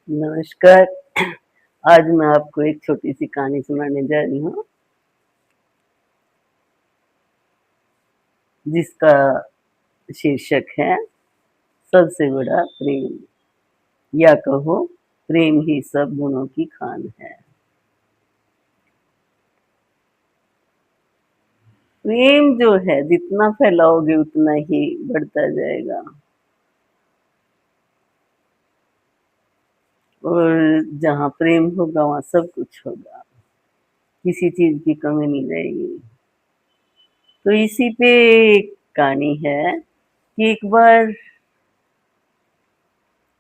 नमस्कार। आज मैं आपको एक छोटी सी कहानी सुनाने जा रही हूँ जिसका शीर्षक है सबसे बड़ा प्रेम, या कहो प्रेम ही सब गुणों की खान है। प्रेम जो है जितना फैलाओगे उतना ही बढ़ता जाएगा, और जहाँ प्रेम होगा वहाँ सब कुछ होगा, किसी चीज की कमी नहीं रहेगी। तो इसी पे एक कहानी है कि एक बार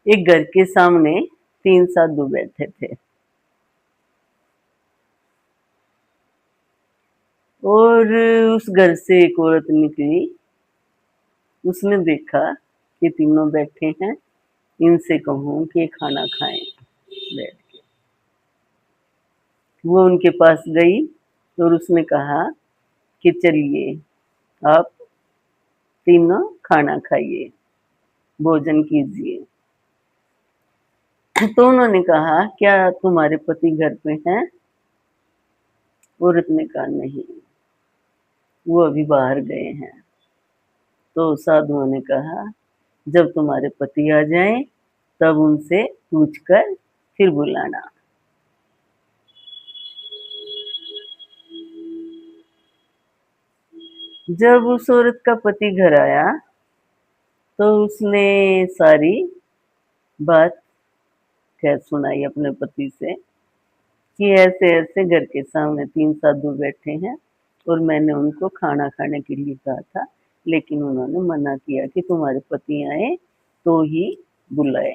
एक घर के सामने 3 साधु बैठे थे और उस घर से एक औरत निकली। उसने देखा कि तीनों बैठे हैं, इनसे कहूँ कि खाना खाएं बैठ के। वो उनके पास गई और उसने कहा कि चलिए आप तीनों खाना खाइए, भोजन कीजिए। तो उन्होंने कहा क्या तुम्हारे पति घर पे हैं? औरत ने कहा नहीं, वो अभी बाहर गए हैं। तो साधुओं ने कहा जब तुम्हारे पति आ जाएं तब उनसे पूछकर फिर बुलाना। जब उस औरत का पति घर आया तो उसने सारी बात कह सुनाई अपने पति से कि ऐसे ऐसे घर के सामने 3 साधु बैठे हैं और मैंने उनको खाना खाने के लिए कहा था, लेकिन उन्होंने मना किया कि तुम्हारे पति आए तो ही बुलाए।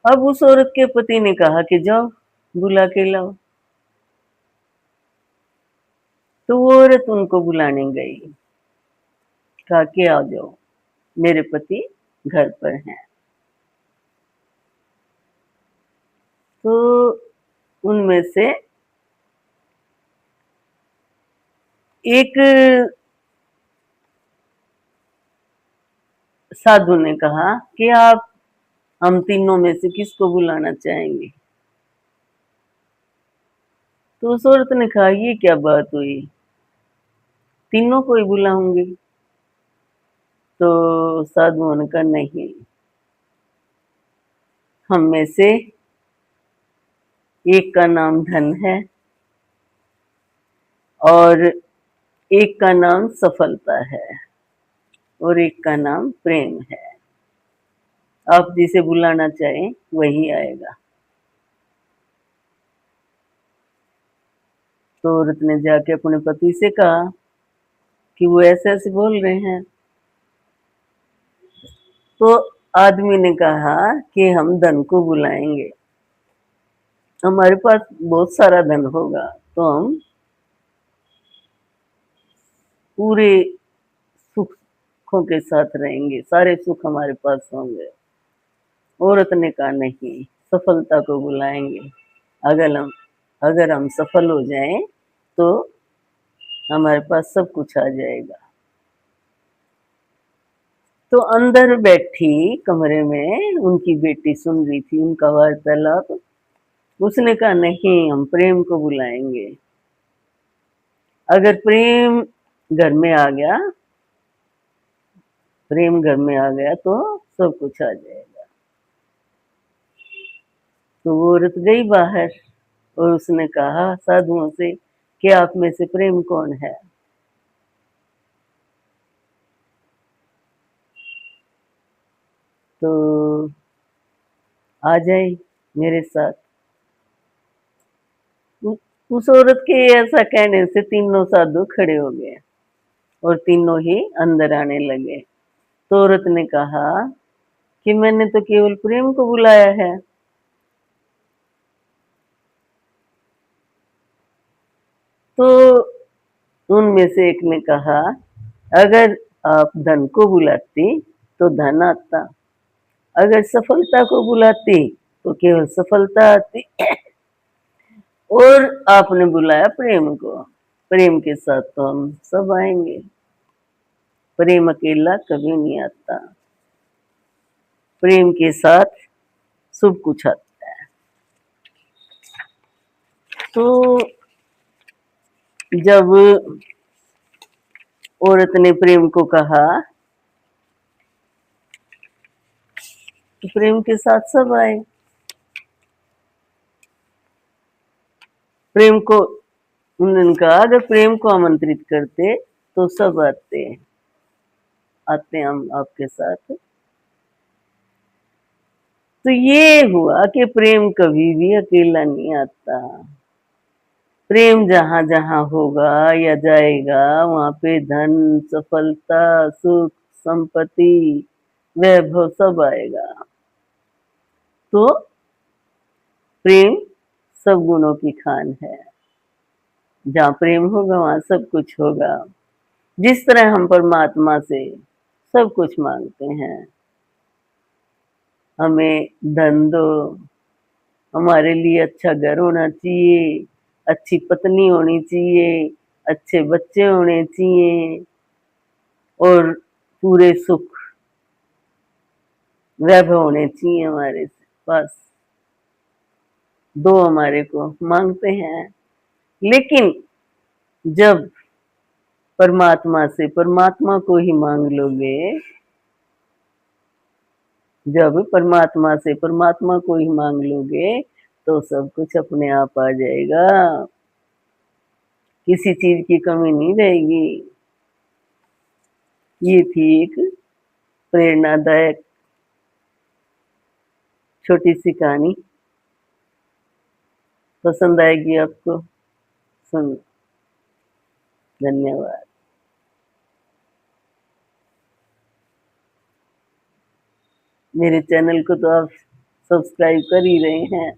अब उस औरत के पति ने कहा कि जाओ बुला के लाओ। तो वो औरत उनको बुलाने गई, कहा कि आ जाओ, मेरे पति घर पर हैं। तो उनमें से एक साधु ने कहा कि आप हम तीनों में से किसको बुलाना चाहेंगे? तो उस औरत ने कहा ये क्या बात हुई, तीनों को ही बुलाऊंगी। तो साधुओं ने कहा नहीं, हम में से एक का नाम धन है और एक का नाम सफलता है और एक का नाम प्रेम है। आप जिसे बुलाना चाहें वही आएगा। तो औरत ने जाके अपने पति से कहा कि वो ऐसे ऐसे बोल रहे हैं। तो आदमी ने कहा कि हम धन को बुलाएंगे, हमारे पास बहुत सारा धन होगा तो हम पूरे सुखों के साथ रहेंगे, सारे सुख हमारे पास होंगे। औरत ने कहा नहीं, सफलता को बुलाएंगे। अगर हम सफल हो जाएं तो हमारे पास सब कुछ आ जाएगा। तो अंदर बैठी कमरे में उनकी बेटी सुन रही थी उनका वार्तालाप। उसने कहा नहीं, हम प्रेम को बुलाएंगे। अगर प्रेम घर में आ गया तो सब कुछ आ जाएगा। तो वो औरत गई बाहर और उसने कहा साधुओं से कि आप में से प्रेम कौन है? तो आ जाए मेरे साथ। उस औरत के ऐसा कहने से तीनों साधु खड़े हो गए और तीनों ही अंदर आने लगे। तो औरत ने कहा कि मैंने तो केवल प्रेम को बुलाया है। तो उनमें से एक ने कहा अगर आप धन को बुलाती तो धन आता, अगर सफलता को बुलाती तो केवल सफलता आती, और आपने बुलाया प्रेम को, प्रेम के साथ तो हम सब आएंगे। प्रेम अकेला कभी नहीं आता। प्रेम के साथ सब कुछ आता है। तो जब औरत ने प्रेम को कहा तो प्रेम के साथ सब आए। प्रेम को उन्होंने कहा अगर प्रेम को आमंत्रित करते तो सब आते हैं हम आपके साथ। तो ये हुआ कि प्रेम कभी भी अकेला नहीं आता। प्रेम जहां जहां होगा या जाएगा वहां पे धन, सफलता, सुख, संपत्ति, वैभव सब आएगा। तो प्रेम सब गुणों की खान है। जहाँ प्रेम होगा वहां सब कुछ होगा। जिस तरह हम परमात्मा से सब कुछ मांगते हैं, हमें धन दो, हमारे लिए अच्छा घर होना चाहिए, अच्छी पत्नी होनी चाहिए, अच्छे बच्चे होने चाहिए और पूरे सुख वैभव होने चाहिए हमारे पास। दो हमारे को मांगते हैं। लेकिन जब परमात्मा को ही मांग लोगे, जब परमात्मा को ही मांग लोगे तो सब कुछ अपने आप आ जाएगा। किसी चीज की कमी नहीं रहेगी। ये थी एक प्रेरणादायक छोटी सी कहानी। पसंद आएगी आपको। सुन, धन्यवाद। मेरे चैनल को तो आप सब्सक्राइब कर ही रहे हैं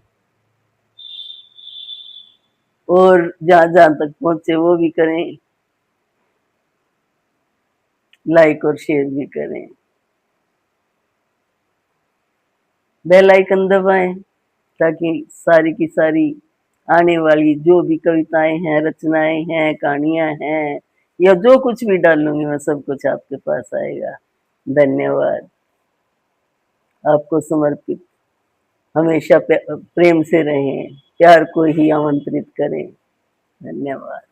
और जहां जहां तक पहुंचे वो भी करें, लाइक और शेयर भी करें, बेल आइकन दबाएं ताकि सारी की सारी आने वाली जो भी कविताएं हैं, रचनाएं हैं, कहानियां हैं या जो कुछ भी डालूंगी मैं सब कुछ आपके पास आएगा। धन्यवाद। आपको समर्पित। हमेशा प्रेम से रहें, प्यार को ही आमंत्रित करें। धन्यवाद।